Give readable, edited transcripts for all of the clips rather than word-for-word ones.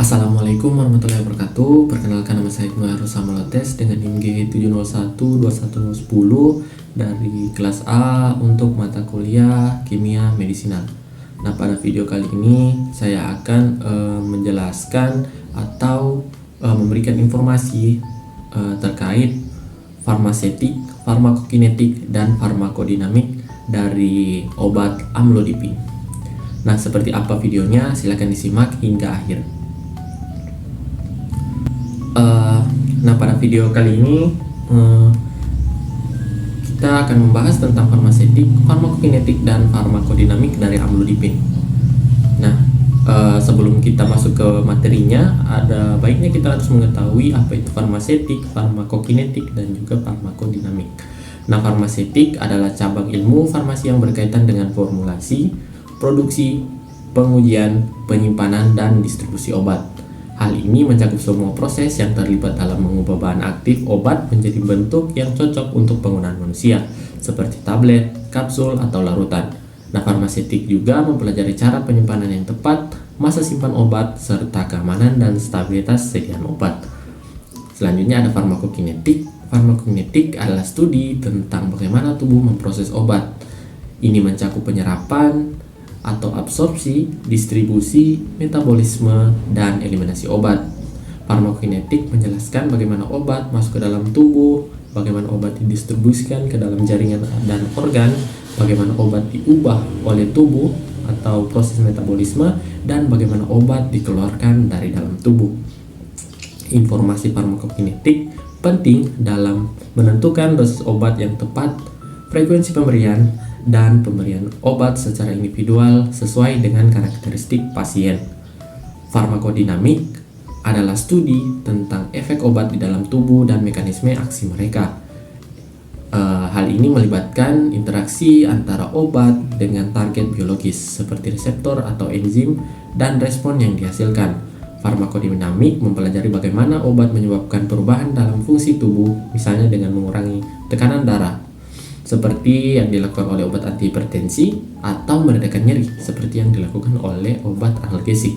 Assalamualaikum warahmatullahi wabarakatuh. Perkenalkan, nama saya Ibnu Harus Samalotes dengan NIM G7012110 dari kelas A untuk mata kuliah Kimia Medisinal. Nah, pada video kali ini saya akan menjelaskan atau memberikan informasi terkait farmasetik, farmakokinetik, dan farmakodinamik dari obat amlodipin. Nah, seperti apa videonya? Silahkan disimak hingga akhir. Nah, pada video kali ini kita akan membahas tentang farmasetik, farmakokinetik, dan farmakodinamik dari amlodipin. Nah, sebelum kita masuk ke materinya, ada baiknya kita harus mengetahui apa itu farmasetik, farmakokinetik, dan juga farmakodinamik. Nah, farmasetik adalah cabang ilmu farmasi yang berkaitan dengan formulasi, produksi, pengujian, penyimpanan, dan distribusi obat. Hal ini mencakup semua proses yang terlibat dalam mengubah bahan aktif obat menjadi bentuk yang cocok untuk penggunaan manusia, seperti tablet, kapsul, atau larutan. Nah, farmasetik juga mempelajari cara penyimpanan yang tepat, masa simpan obat, serta keamanan dan stabilitas sediaan obat. Selanjutnya ada farmakokinetik. Farmakokinetik adalah studi tentang bagaimana tubuh memproses obat. Ini mencakup penyerapan atau absorpsi, distribusi, metabolisme, dan eliminasi obat. Farmakokinetik menjelaskan bagaimana obat masuk ke dalam tubuh, bagaimana obat didistribusikan ke dalam jaringan dan organ, bagaimana obat diubah oleh tubuh atau proses metabolisme, dan bagaimana obat dikeluarkan dari dalam tubuh. Informasi farmakokinetik penting dalam menentukan dosis obat yang tepat, frekuensi pemberian, dan pemberian obat secara individual sesuai dengan karakteristik pasien. Farmakodinamik adalah studi tentang efek obat di dalam tubuh dan mekanisme aksi mereka. Hal ini melibatkan interaksi antara obat dengan target biologis seperti reseptor atau enzim dan respon yang dihasilkan. Farmakodinamik mempelajari bagaimana obat menyebabkan perubahan dalam fungsi tubuh, misalnya dengan mengurangi tekanan darah, seperti yang dilakukan oleh obat antihipertensi, atau meredakan nyeri seperti yang dilakukan oleh obat analgesik.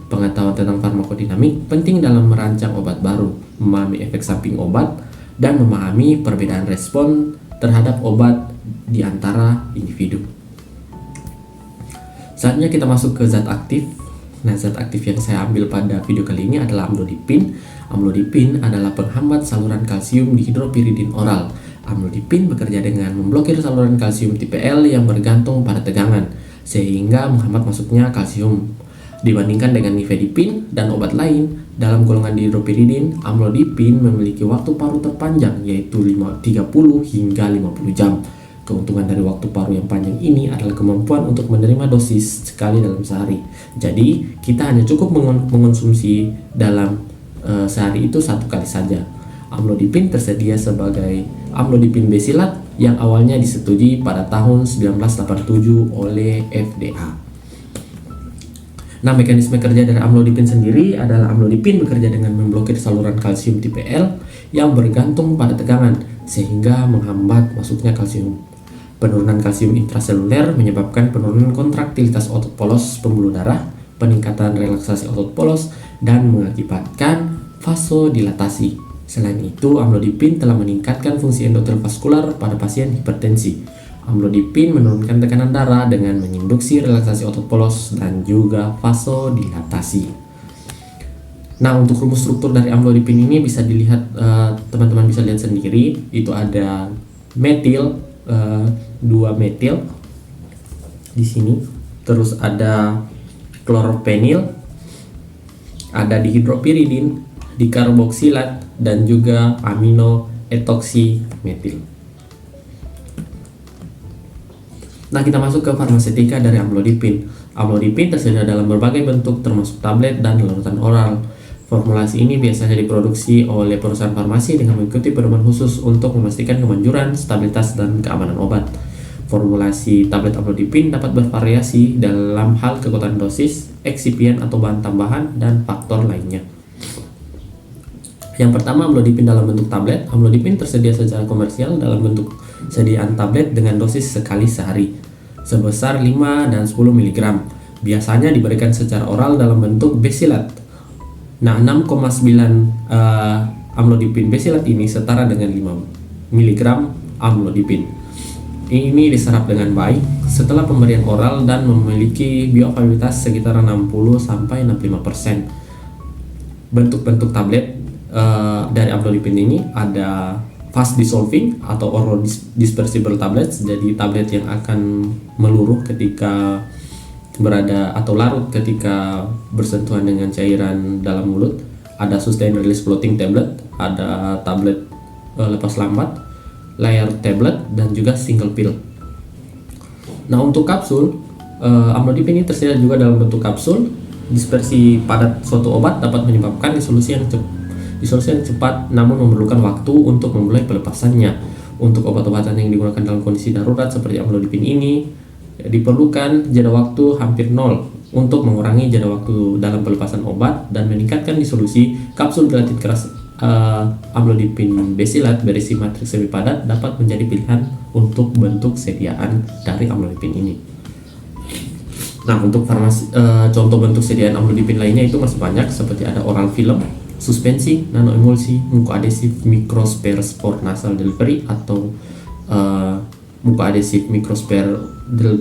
Pengetahuan tentang farmakodinamik penting dalam merancang obat baru, memahami efek samping obat, dan memahami perbedaan respon terhadap obat di antara individu. Saatnya kita masuk ke zat aktif. Nah, zat aktif yang saya ambil pada video kali ini adalah amlodipin. Amlodipin adalah penghambat saluran kalsium di hidropiridin oral. Amlodipin bekerja dengan memblokir saluran kalsium tipe L yang bergantung pada tegangan, sehingga menghambat masuknya kalsium. Dibandingkan dengan nifedipin dan obat lain dalam golongan dihidropiridin, amlodipin memiliki waktu paru terpanjang, yaitu 30 hingga 50 jam. Keuntungan dari waktu paru yang panjang ini adalah kemampuan untuk menerima dosis sekali dalam sehari. Jadi, kita hanya cukup mengonsumsi dalam sehari itu satu kali saja. Amlodipin tersedia sebagai amlodipin besilat yang awalnya disetujui pada tahun 1987 oleh FDA. Nah, mekanisme kerja dari amlodipin sendiri adalah amlodipin bekerja dengan memblokir saluran kalsium tipe L yang bergantung pada tegangan, sehingga menghambat masuknya kalsium. Penurunan kalsium intraseluler menyebabkan penurunan kontraktilitas otot polos pembuluh darah, peningkatan relaksasi otot polos, dan mengakibatkan vasodilatasi. Selain itu, amlodipin telah meningkatkan fungsi endotel vaskular pada pasien hipertensi. Amlodipin menurunkan tekanan darah dengan menginduksi relaksasi otot polos dan juga vasodilatasi. Nah, untuk rumus struktur dari amlodipin ini bisa dilihat, teman-teman bisa lihat sendiri. Itu ada metil, 2 metil di sini. Terus ada klorpenil, ada dihidropiridin, dikarboksilat, dan juga amino etoksimetil. Nah, kita masuk ke farmasetika dari amlodipin. Amlodipin tersedia dalam berbagai bentuk termasuk tablet dan larutan oral. Formulasi ini biasanya diproduksi oleh perusahaan farmasi dengan mengikuti pedoman khusus untuk memastikan kemanjuran, stabilitas, dan keamanan obat. Formulasi tablet amlodipin dapat bervariasi dalam hal kekuatan dosis, eksipien atau bahan tambahan, dan faktor lainnya. Yang pertama, amlodipin dalam bentuk tablet. Amlodipin tersedia secara komersial dalam bentuk sediaan tablet dengan dosis sekali sehari sebesar 5 dan 10 mg. Biasanya diberikan secara oral dalam bentuk besilat. Nah, 6,9 amlodipin besilat ini setara dengan 5 mg amlodipin. Ini diserap dengan baik setelah pemberian oral dan memiliki bioavailabilitas sekitar 60-65%. Bentuk-bentuk tablet dari amlodipin ini ada fast dissolving atau oral dispersible tablets, jadi tablet yang akan meluruh ketika berada atau larut ketika bersentuhan dengan cairan dalam mulut. Ada sustained release floating tablet, ada tablet lepas lambat, layer tablet, dan juga single pill. Nah, untuk kapsul, amlodipin ini tersedia juga dalam bentuk kapsul. Dispersi padat suatu obat dapat menyebabkan disolusi yang cepat, namun memerlukan waktu untuk memulai pelepasannya. Untuk obat-obatan yang digunakan dalam kondisi darurat seperti amlodipin ini, diperlukan jeda waktu hampir nol untuk mengurangi jeda waktu dalam pelepasan obat dan meningkatkan disolusi. Kapsul relatif keras amlodipin besilat berisi matriks semi padat dapat menjadi pilihan untuk bentuk sediaan dari amlodipin ini. Nah, untuk contoh bentuk sediaan amlodipin lainnya itu masih banyak, seperti ada oral film, suspensi, nanoemulsi, mukoadesif, microsphere for nasal delivery atau mukoadesif microsphere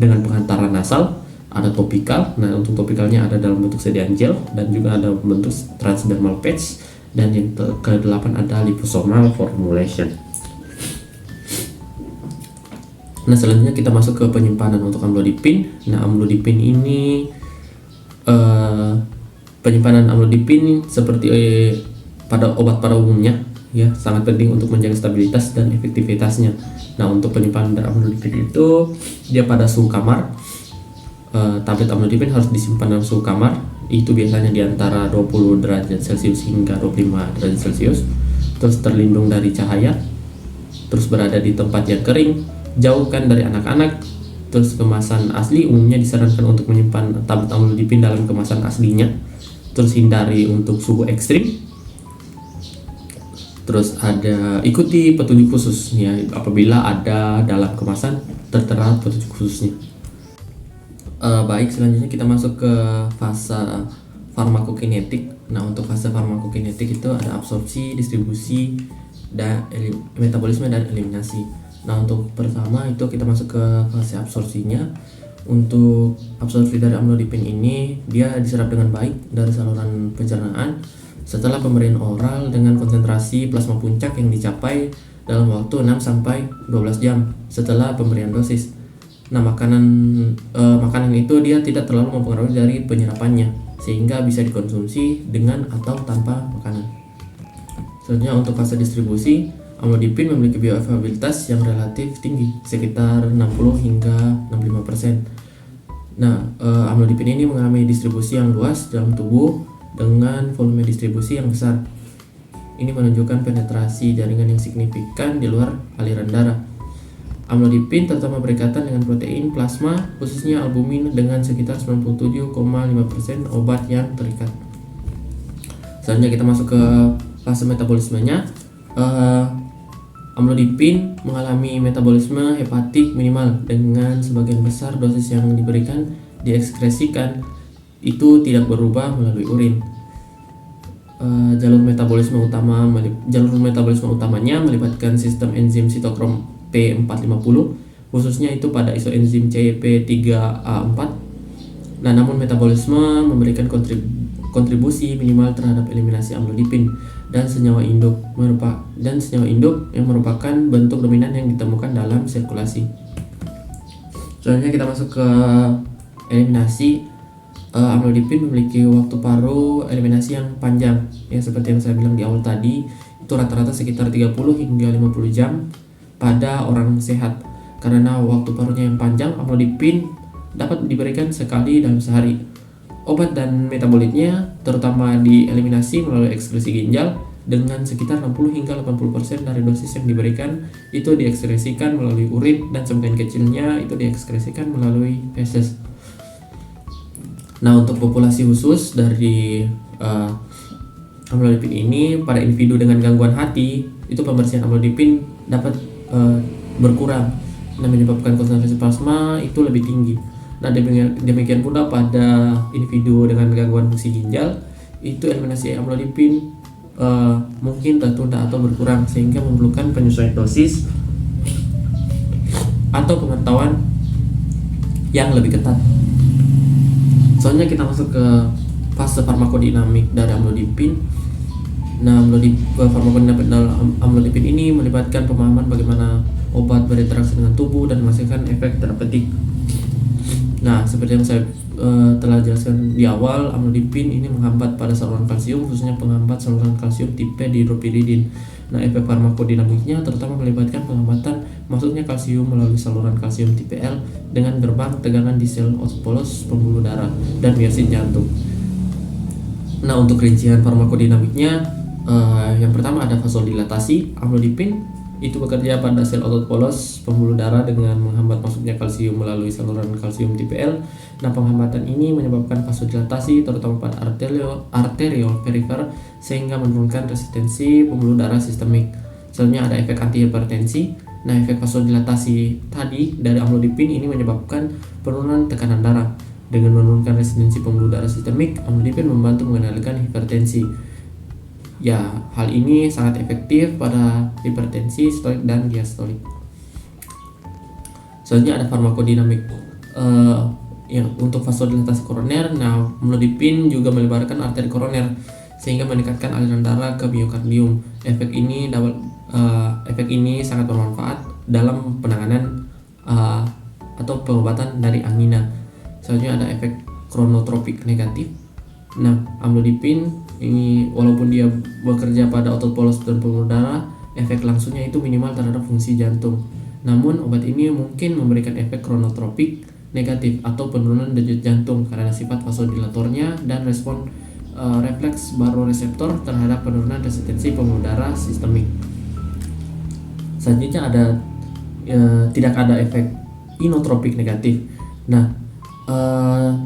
dengan pengantaran nasal, ada topikal. Nah, untuk topikalnya ada dalam bentuk sediaan gel dan juga ada bentuk transdermal patch, dan yang ke-8 ada liposomal formulation. Nah, selanjutnya kita masuk ke penyimpanan untuk amlodipin. Nah, amlodipin ini penyimpanan amlodipin seperti pada obat pada umumnya ya, sangat penting untuk menjaga stabilitas dan efektivitasnya. Nah, untuk penyimpanan dari amlodipin itu dia pada suhu kamar. Tablet amlodipin harus disimpan dalam suhu kamar, itu biasanya di antara 20 derajat Celcius hingga 25 derajat Celcius. Terus terlindung dari cahaya, terus berada di tempat yang kering, jauhkan dari anak-anak. Terus kemasan asli umumnya disarankan untuk menyimpan tablet amlodipin dalam kemasan aslinya. Terus hindari untuk suhu ekstrim. Terus ikuti petunjuk khusus ya, apabila ada dalam kemasan tertera petunjuk khususnya. Baik, selanjutnya kita masuk ke fase farmakokinetik. Nah, untuk fase farmakokinetik itu ada absorpsi, distribusi, dan metabolisme dan eliminasi. Nah, untuk pertama itu kita masuk ke fase absorpsinya. Untuk absorpsi dari amlodipin ini, dia diserap dengan baik dari saluran pencernaan setelah pemberian oral dengan konsentrasi plasma puncak yang dicapai dalam waktu 6-12 jam setelah pemberian dosis. Nah, makanan itu dia tidak terlalu mempengaruhi dari penyerapannya, sehingga bisa dikonsumsi dengan atau tanpa makanan. Selanjutnya untuk fase distribusi, amlodipin memiliki bioavailabilitas yang relatif tinggi, sekitar 60 hingga 65%. Nah, amlodipin ini mengalami distribusi yang luas dalam tubuh dengan volume distribusi yang besar. Ini menunjukkan penetrasi jaringan yang signifikan di luar aliran darah. Amlodipin terutama berikatan dengan protein plasma, khususnya albumin, dengan sekitar 97,5% obat yang terikat. Selanjutnya kita masuk ke fase metabolismenya. Amlodipin mengalami metabolisme hepatik minimal, dengan sebagian besar dosis yang diberikan diekskresikan itu tidak berubah melalui urin. Jalur metabolisme utamanya melibatkan sistem enzim sitokrom P450, khususnya itu pada isoenzim CYP3A4. Nah, namun metabolisme memberikan kontribusi minimal terhadap eliminasi amlodipin dan senyawa induk yang merupakan bentuk dominan yang ditemukan dalam sirkulasi. Selanjutnya kita masuk ke eliminasi. Amlodipin memiliki waktu paruh eliminasi yang panjang ya, seperti yang saya bilang di awal tadi, itu rata-rata sekitar 30 hingga 50 jam pada orang sehat. Karena waktu paruhnya yang panjang, amlodipin dapat diberikan sekali dalam sehari. Obat dan metabolitnya terutama dieliminasi melalui ekskresi ginjal, dengan sekitar 60 hingga 80% dari dosis yang diberikan itu diekskresikan melalui urin, dan sebagian kecilnya itu diekskresikan melalui feses. Nah, untuk populasi khusus dari amlodipin ini, pada individu dengan gangguan hati, itu pembersihan amlodipin dapat berkurang dan menyebabkan konsentrasi plasma itu lebih tinggi. Nah, demikian pula pada individu dengan gangguan fungsi ginjal, itu eliminasi amlodipin mungkin tertunda atau berkurang, sehingga memerlukan penyesuaian dosis atau pengetahuan yang lebih ketat. Soalnya kita masuk ke fase farmakodinamik dari amlodipin. Nah, farmakodinamik dalam amlodipin ini melibatkan pemahaman bagaimana obat berinteraksi dengan tubuh dan menghasilkan efek terapeutik. Nah, seperti yang saya telah jelaskan di awal, amlodipin ini menghambat pada saluran kalsium, khususnya penghambat saluran kalsium tipe dihidropiridin. Nah, efek farmakodinamiknya terutama melibatkan penghambatan masuknya kalsium melalui saluran kalsium tipe L dengan gerbang tegangan di sel otot polos pembuluh darah dan miosit jantung. Nah, untuk rincian farmakodinamiknya, yang pertama ada vasodilatasi. Amlodipin itu bekerja pada sel otot polos pembuluh darah dengan menghambat masuknya kalsium melalui saluran kalsium tipe L. Nah, penghambatan ini menyebabkan vasodilatasi terutama pada arteriol perifer sehingga menurunkan resistensi pembuluh darah sistemik. Selanjutnya ada efek antihipertensi. Nah, efek vasodilatasi tadi dari amlodipin ini menyebabkan penurunan tekanan darah. Dengan menurunkan resistensi pembuluh darah sistemik, amlodipin membantu mengendalikan hipertensi. Ya, hal ini sangat efektif pada hipertensi stolik dan diastolik. Selanjutnya ada farmakodinamik yang untuk vasodilatasi koroner. Nah, amlodipin juga melebarkan arteri koroner sehingga meningkatkan aliran darah ke miokardium. Efek ini sangat bermanfaat dalam penanganan atau pengobatan dari angina. Selanjutnya ada efek kronotropik negatif. Nah, amlodipin ini walaupun dia bekerja pada otot polos dan pembuluh darah, efek langsungnya itu minimal terhadap fungsi jantung. Namun obat ini mungkin memberikan efek kronotropik negatif atau penurunan denyut jantung karena sifat vasodilatornya dan respon refleks baroreseptor terhadap penurunan resistensi pembuluh darah sistemik. Selanjutnya ada tidak ada efek inotropik negatif. Nah,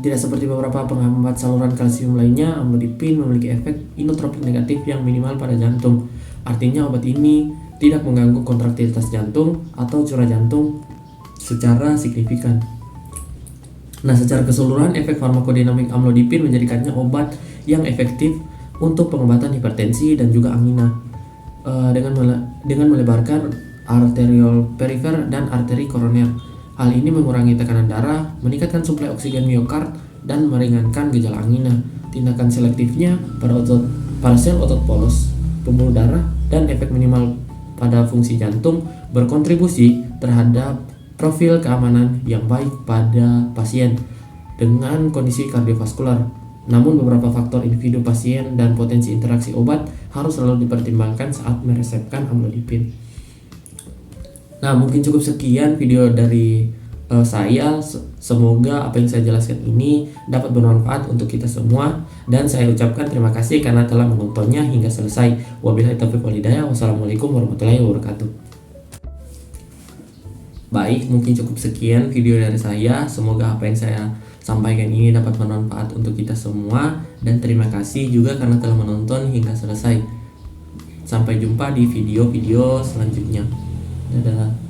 tidak seperti beberapa penghambat saluran kalsium lainnya, amlodipin memiliki efek inotropik negatif yang minimal pada jantung. Artinya obat ini tidak mengganggu kontraktilitas jantung atau curah jantung secara signifikan. Nah, secara keseluruhan efek farmakodinamik amlodipin menjadikannya obat yang efektif untuk pengobatan hipertensi dan juga angina dengan melebarkan arteriol perifer dan arteri koroner. Hal ini mengurangi tekanan darah, meningkatkan suplai oksigen miokard, dan meringankan gejala angina. Tindakan selektifnya pada sel otot polos pembuluh darah dan efek minimal pada fungsi jantung berkontribusi terhadap profil keamanan yang baik pada pasien dengan kondisi kardiovaskular. Namun beberapa faktor individu pasien dan potensi interaksi obat harus selalu dipertimbangkan saat meresepkan amlodipin. Nah, mungkin cukup sekian video dari saya. Semoga apa yang saya jelaskan ini dapat bermanfaat untuk kita semua, dan saya ucapkan terima kasih karena telah menontonnya hingga selesai. Wabillahi taufiq wal hidayah. Wassalamualaikum warahmatullahi wabarakatuh. Baik, mungkin cukup sekian video dari saya. Semoga apa yang saya sampaikan ini dapat bermanfaat untuk kita semua, dan terima kasih juga karena telah menonton hingga selesai. Sampai jumpa di video-video selanjutnya. Dadah.